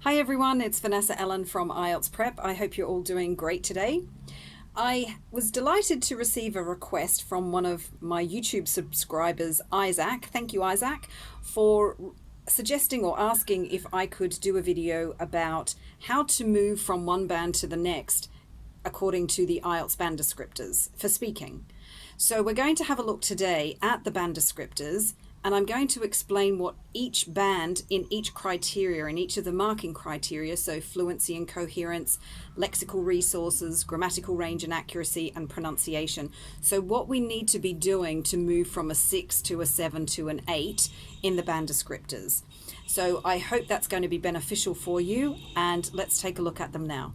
Hi everyone, it's Vanessa Ellen from IELTS Prep. I hope you're all doing great today. I was delighted to receive a request from one of my YouTube subscribers, Isaac. Thank you, Isaac, for suggesting or asking if I could do a video about how to move from one band to the next according to the IELTS band descriptors for speaking. So we're going to have a look today at the band descriptors, and I'm going to explain what each band in each criteria, in each of the marking criteria, so fluency and coherence, lexical resources, grammatical range and accuracy, and pronunciation. So what we need to be doing to move from a 6 to a 7 to an 8 in the band descriptors. So I hope that's going to be beneficial for you, and let's take a look at them now.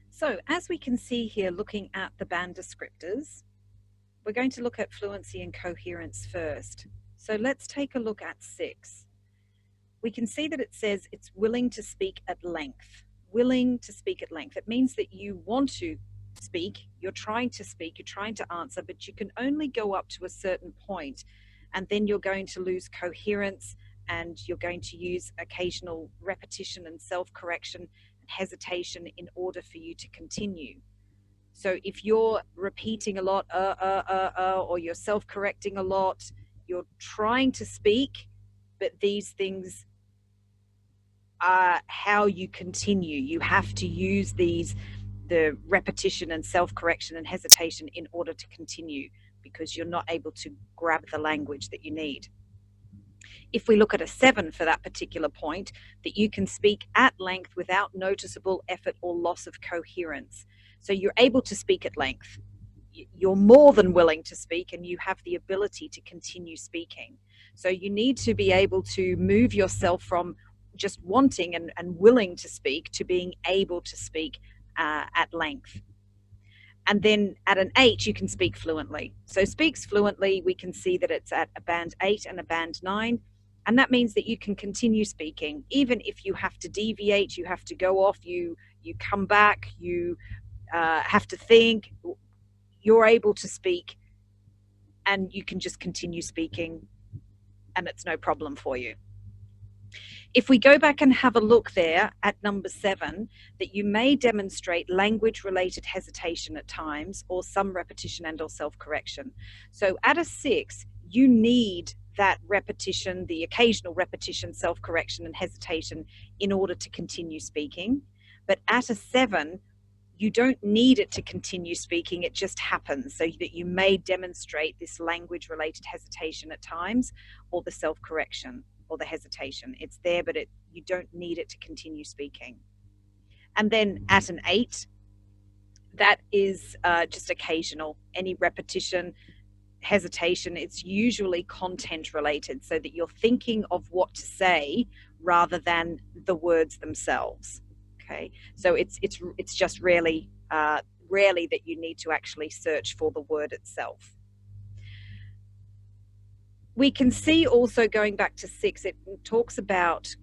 So as we can see here, looking at the band descriptors, we're going to look at fluency and coherence first. So let's take a look at 6. We can see that it says it's willing to speak at length. Willing to speak at length. It means that you want to speak, you're trying to answer, but you can only go up to a certain point, and then you're going to lose coherence, and you're going to use occasional repetition and self-correction and hesitation in order for you to continue. So if you're repeating a lot, or you're self-correcting a lot, you're trying to speak, but these things are how you continue. You have to use the repetition and self-correction and hesitation in order to continue, because you're not able to grab the language that you need. If we look at a 7 for that particular point, that you can speak at length without noticeable effort or loss of coherence. So you're able to speak at length. You're more than willing to speak, and you have the ability to continue speaking. So you need to be able to move yourself from just wanting and willing to speak to being able to speak at length. And then at an 8, you can speak fluently. So speaks fluently, we can see that it's at a band 8 and a band 9. And that means that you can continue speaking, even if you have to deviate, you have to go off, you come back, you have to think, you're able to speak, and you can just continue speaking, and it's no problem for you. If we go back and have a look there at number 7, that you may demonstrate language-related hesitation at times, or some repetition and or self-correction. So at a 6, you need that repetition, the occasional repetition, self-correction and hesitation in order to continue speaking. But at a 7, you don't need it to continue speaking, it just happens, so that you may demonstrate this language-related hesitation at times, or the self-correction or the hesitation. It's there, but you don't need it to continue speaking. And then at an 8, that is just occasional, any repetition, hesitation, it's usually content related, so that you're thinking of what to say rather than the words themselves. Okay, so it's just rarely that you need to actually search for the word itself. We can see also, going back to 6, it talks about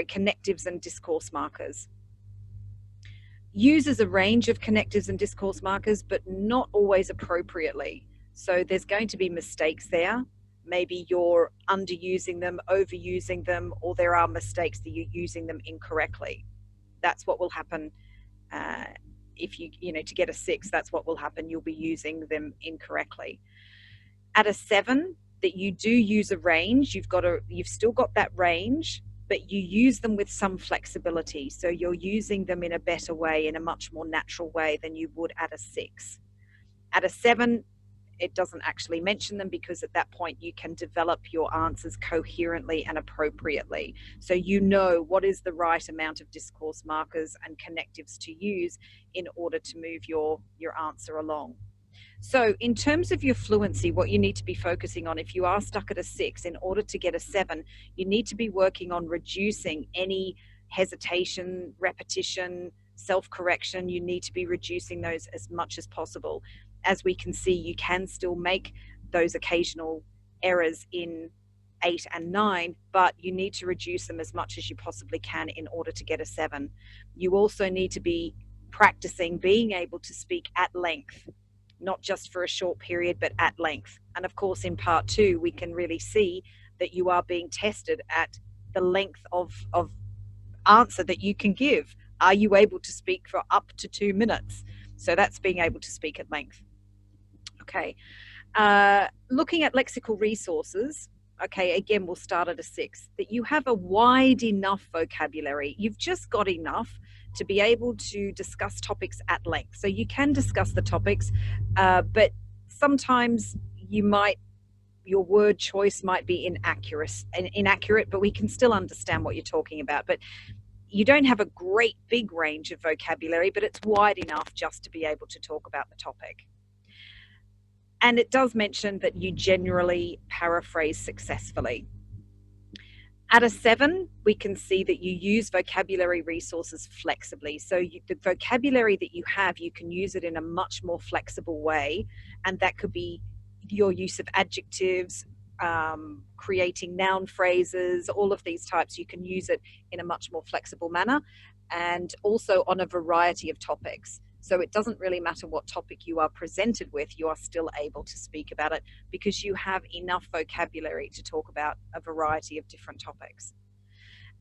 connectives and discourse markers. Uses a range of connectives and discourse markers, but not always appropriately. So there's going to be mistakes there. Maybe you're underusing them, overusing them, or there are mistakes that you're using them incorrectly. That's what will happen if you to get a 6, that's what will happen. You'll be using them incorrectly. At a 7, that you do use a range, you've still got that range, but you use them with some flexibility. So you're using them in a better way, in a much more natural way than you would at a 6. At a 7, it doesn't actually mention them, because at that point you can develop your answers coherently and appropriately. So you know what is the right amount of discourse markers and connectives to use in order to move your answer along. So in terms of your fluency, what you need to be focusing on, if you are stuck at a 6, in order to get a 7, you need to be working on reducing any hesitation, repetition, self-correction. You need to be reducing those as much as possible. As we can see, you can still make those occasional errors in 8 and 9, but you need to reduce them as much as you possibly can in order to get a 7. You also need to be practicing being able to speak at length. not just for a short period, but at length. And of course, in part 2, we can really see that you are being tested at the length of answer that you can give. Are you able to speak for up to 2 minutes? So that's being able to speak at length. Okay. Looking at lexical resources, okay, again, we'll start at a 6, that you have a wide enough vocabulary. You've just got enough to be able to discuss topics at length. So you can discuss the topics, but sometimes your word choice might be inaccurate, but we can still understand what you're talking about. But you don't have a great big range of vocabulary, but it's wide enough just to be able to talk about the topic. And it does mention that you generally paraphrase successfully. At a 7, we can see that you use vocabulary resources flexibly. So the vocabulary that you have, you can use it in a much more flexible way. And that could be your use of adjectives, creating noun phrases, all of these types. You can use it in a much more flexible manner, and also on a variety of topics. So it doesn't really matter what topic you are presented with, you are still able to speak about it because you have enough vocabulary to talk about a variety of different topics.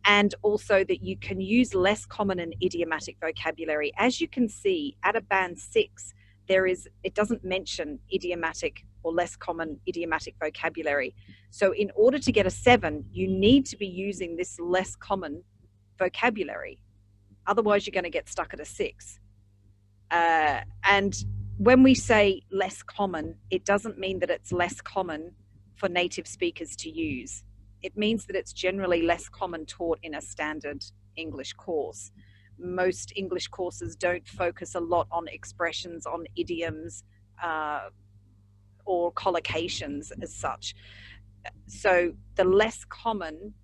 And also that you can use less common and idiomatic vocabulary. As you can see, at a band 6, it doesn't mention idiomatic or less common idiomatic vocabulary. So in order to get a 7, you need to be using this less common vocabulary. Otherwise, you're going to get stuck at a 6. And when we say less common, it doesn't mean that it's less common for native speakers to use. It means that it's generally less common taught in a standard English course. Most English courses don't focus a lot on expressions, on idioms, or collocations as such. So the less common,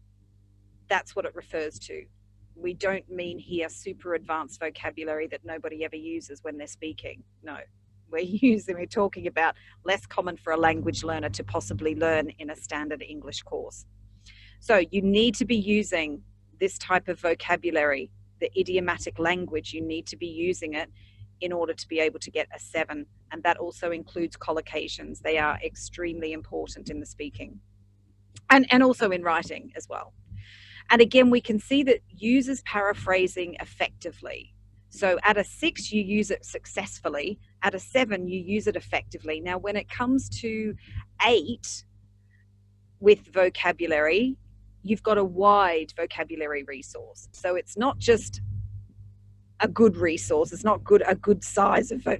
that's what it refers to. We don't mean here super advanced vocabulary that nobody ever uses when they're speaking. No, we're talking about less common for a language learner to possibly learn in a standard English course. So you need to be using this type of vocabulary, the idiomatic language. You need to be using it in order to be able to get a 7. And that also includes collocations. They are extremely important in the speaking and also in writing as well. And again, we can see that users paraphrasing effectively. So at a 6, you use it successfully. At a 7, you use it effectively. Now, when it comes to 8 with vocabulary, you've got a wide vocabulary resource. So it's not just a good resource. It's not a good size of a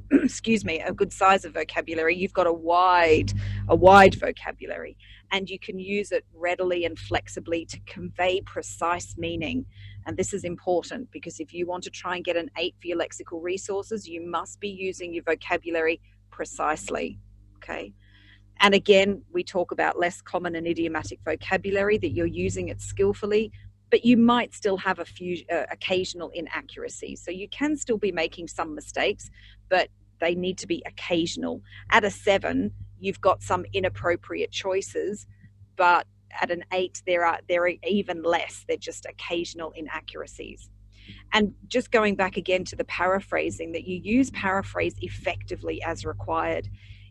good size of vocabulary. You've got a wide vocabulary, and you can use it readily and flexibly to convey precise meaning. And this is important because if you want to try and get an 8 for your lexical resources, you must be using your vocabulary precisely. Okay. And again, we talk about less common and idiomatic vocabulary, that you're using it skillfully, but you might still have a few occasional inaccuracies. So you can still be making some mistakes, but they need to be occasional. At a 7, you've got some inappropriate choices, but at an 8, there are even less. They're just occasional inaccuracies. And just going back again to the paraphrasing, that you use paraphrase effectively as required.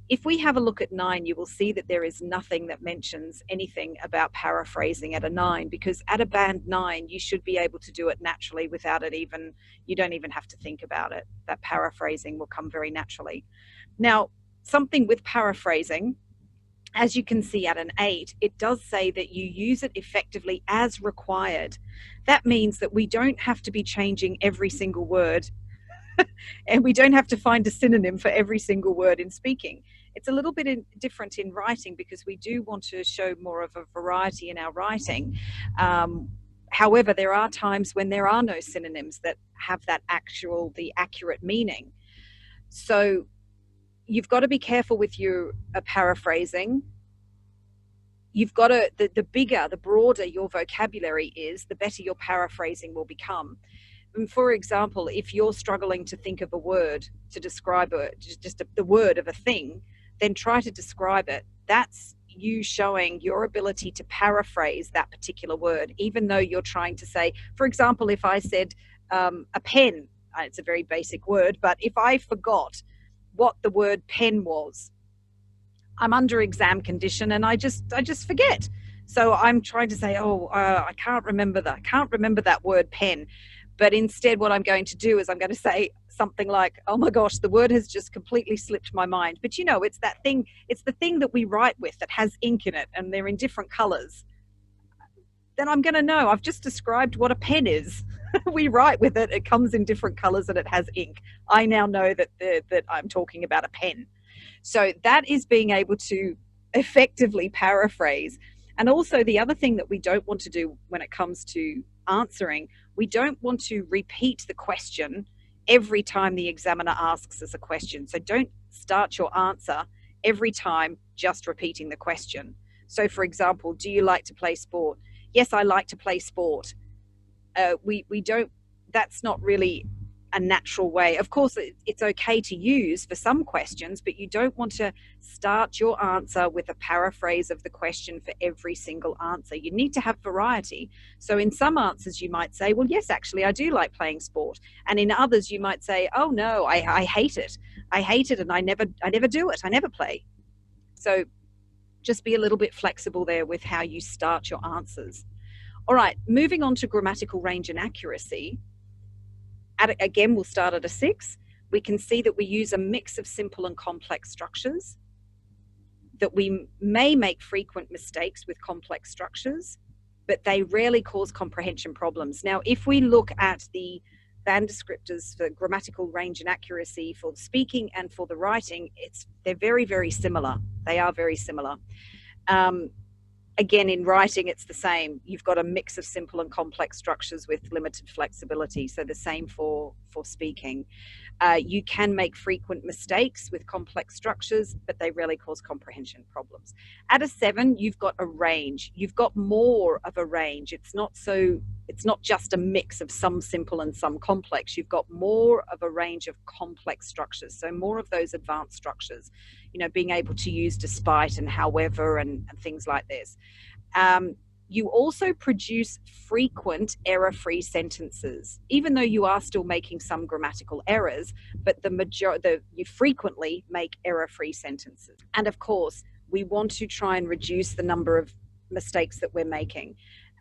If we have a look at 9, you will see that there is nothing that mentions anything about paraphrasing at a 9, because at a band 9, you should be able to do it naturally without it even, you don't even have to think about it. That paraphrasing will come very naturally. Now, something with paraphrasing, as you can see at an 8, it does say that you use it effectively as required. That means that we don't have to be changing every single word and we don't have to find a synonym for every single word in speaking. It's a little bit different in writing because we do want to show more of a variety in our writing. However, there are times when there are no synonyms that have the accurate meaning. So you've got to be careful with your paraphrasing. You've got to, the bigger, the broader your vocabulary is, the better your paraphrasing will become. For example, if you're struggling to think of a word to describe the word of a thing, then try to describe it. That's you showing your ability to paraphrase that particular word, even though you're trying to say, for example, if I said a pen, it's a very basic word, but if I forgot what the word pen was. I'm under exam condition and I just forget. So I'm trying to say, I can't remember that word pen. But instead what I'm going to do is I'm going to say something like, oh my gosh, the word has just completely slipped my mind. But it's that thing, it's the thing that we write with that has ink in it and they're in different colors. Then I'm going to know I've just described what a pen is. We write with it, it comes in different colors and it has ink. I now know that I'm talking about a pen. So that is being able to effectively paraphrase. And also the other thing that we don't want to do when it comes to answering, we don't want to repeat the question every time the examiner asks us a question. So don't start your answer every time just repeating the question. So for example, do you like to play sport? Yes, I like to play sport. We don't, that's not really a natural way. Of course, it's okay to use for some questions, but you don't want to start your answer with a paraphrase of the question for every single answer. You need to have variety. So in some answers, you might say, well, yes, actually, I do like playing sport. And in others, you might say, oh, no, I hate it. I hate it and I never do it. I never play. So just be a little bit flexible there with how you start your answers. All right, moving on to grammatical range and accuracy. Again, we'll start at a 6. We can see that we use a mix of simple and complex structures, that we may make frequent mistakes with complex structures, but they rarely cause comprehension problems. Now, if we look at the band descriptors for grammatical range and accuracy for speaking and for the writing, they're very, very similar. They are very similar. Again, in writing, it's the same. You've got a mix of simple and complex structures with limited flexibility. So the same for speaking. You can make frequent mistakes with complex structures, but they rarely cause comprehension problems. At a 7, you've got a range. You've got more of a range. It's not just a mix of some simple and some complex. You've got more of a range of complex structures. So more of those advanced structures, being able to use despite and however and things like this. You also produce frequent error-free sentences, even though you are still making some grammatical errors, but you frequently make error-free sentences. And of course, we want to try and reduce the number of mistakes that we're making.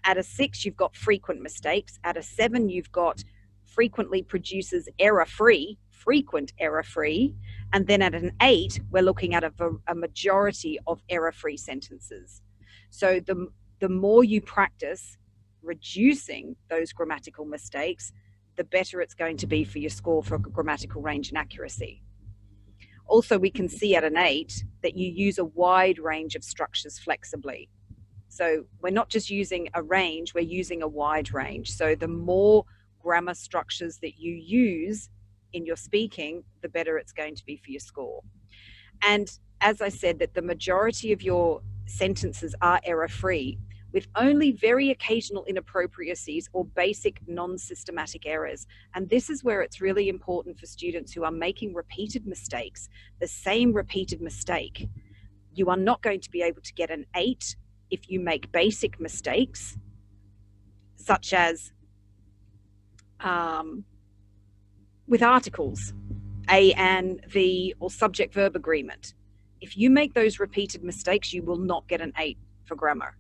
At a 6, you've got frequent mistakes. At a 7, you've got frequently produces error-free, frequent error-free. And then at an 8, we're looking at a majority of error-free sentences. So the more you practice reducing those grammatical mistakes, the better it's going to be for your score for grammatical range and accuracy. Also, we can see at an 8 that you use a wide range of structures flexibly. So we're not just using a range, we're using a wide range. So the more grammar structures that you use in your speaking, the better it's going to be for your score. And as I said, that the majority of your sentences are error-free, with only very occasional inappropriacies or basic non-systematic errors. And this is where it's really important for students who are making repeated mistakes, the same repeated mistake. You are not going to be able to get an 8 if you make basic mistakes, such as with articles, a, an, the, or subject-verb agreement. If you make those repeated mistakes, you will not get an 8 for grammar.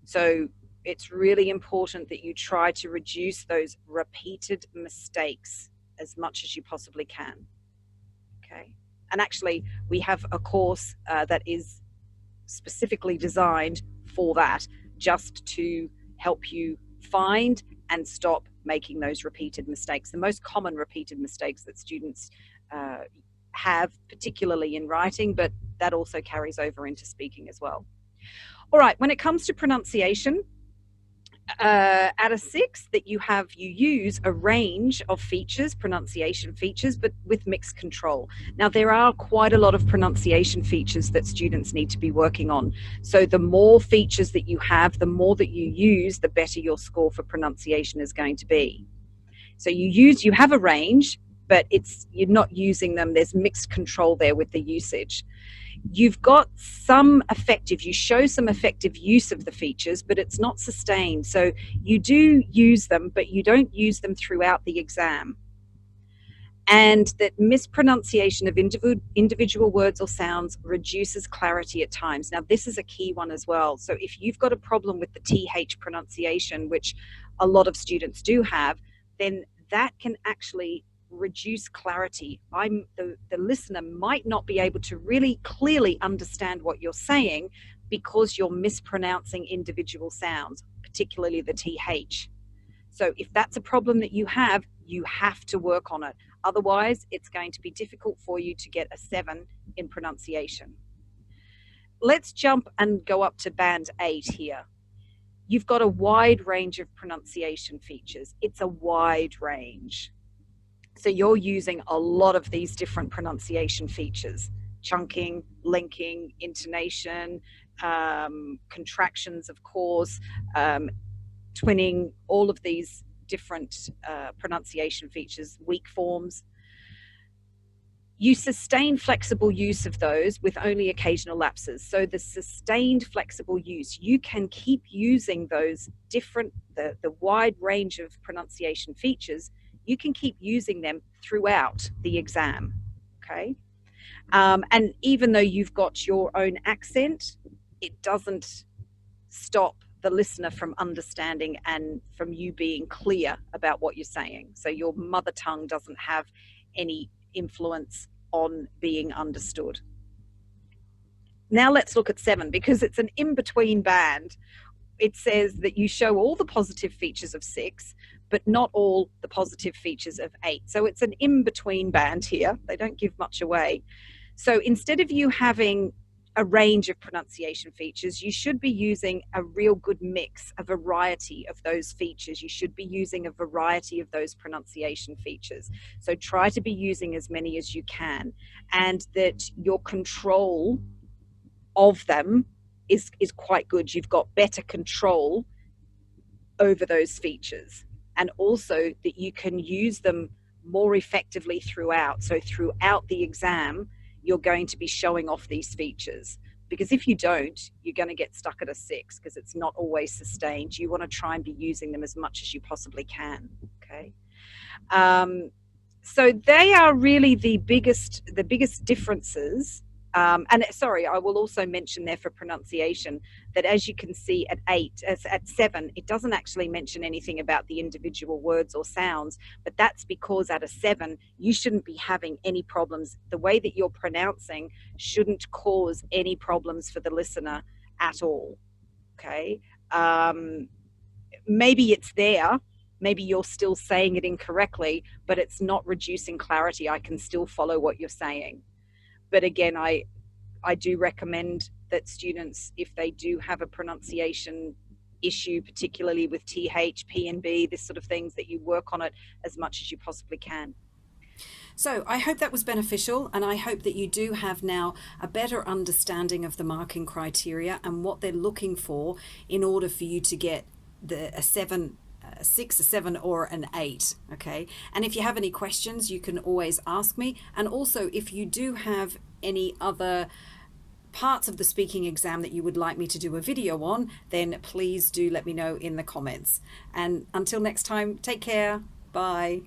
So it's really important that you try to reduce those repeated mistakes as much as you possibly can. Okay. And actually, we have a course that is specifically designed for that, just to help you find and stop making those repeated mistakes. The most common repeated mistakes that students have, particularly in writing, but that also carries over into speaking as well. All right, when it comes to pronunciation, at a 6, that you use a range of features, pronunciation features, but with mixed control. Now, there are quite a lot of pronunciation features that students need to be working on. So the more features that you have, the more that you use, the better your score for pronunciation is going to be. So you have a range, but you're not using them. There's mixed control there with the usage. You've got you show some effective use of the features, but it's not sustained. So you do use them, but you don't use them throughout the exam. and that mispronunciation of individual words or sounds reduces clarity at times. Now, this is a key one as well. So if you've got a problem with the TH pronunciation, which a lot of students do have, then that can actually reduce clarity. The listener might not be able to really clearly understand what you're saying because you're mispronouncing individual sounds, particularly the TH. So if that's a problem that you have to work on it. Otherwise, it's going to be difficult for you to get a 7 in pronunciation. Let's jump and go up to band 8 here. You've got a wide range of pronunciation features. It's a wide range. So you're using a lot of these different pronunciation features: chunking, linking, intonation, contractions, of course, twinning, all of these different pronunciation features, weak forms. You sustain flexible use of those with only occasional lapses. So the sustained flexible use, you can keep using those different, the wide range of pronunciation features, you can keep using them throughout the exam, okay? And even though you've got your own accent, it doesn't stop the listener from understanding and from you being clear about what you're saying. So your mother tongue doesn't have any influence on being understood. Now let's look at 7, because it's an in-between band. It says that you show all the positive features of 6, but not all the positive features of 8. So it's an in-between band here. They don't give much away. So instead of you having a range of pronunciation features, you should be using a real good mix, a variety of those features. You should be using a variety of those pronunciation features. So try to be using as many as you can, and that your control of them is quite good. You've got better control over those features, and also that you can use them more effectively throughout. So throughout the exam, you're going to be showing off these features, because if you don't, you're going to get stuck at a 6 because it's not always sustained. You want to try and be using them as much as you possibly can, okay? So they are really the biggest differences. And sorry, I will also mention there for pronunciation that, as you can see at 7, it doesn't actually mention anything about the individual words or sounds, but that's because at a 7, you shouldn't be having any problems. The way that you're pronouncing shouldn't cause any problems for the listener at all, okay? Maybe it's there, maybe you're still saying it incorrectly, but it's not reducing clarity. I can still follow what you're saying. But again, I do recommend that students, if they do have a pronunciation issue, particularly with TH, P and B, this sort of things, that you work on it as much as you possibly can. So I hope that was beneficial, and I hope that you do have now a better understanding of the marking criteria and what they're looking for in order for you to get a 7, a 6, a 7, or an 8, okay? And if you have any questions, you can always ask me. And also, if you do have any other parts of the speaking exam that you would like me to do a video on, then please do let me know in the comments. And until next time, take care. Bye.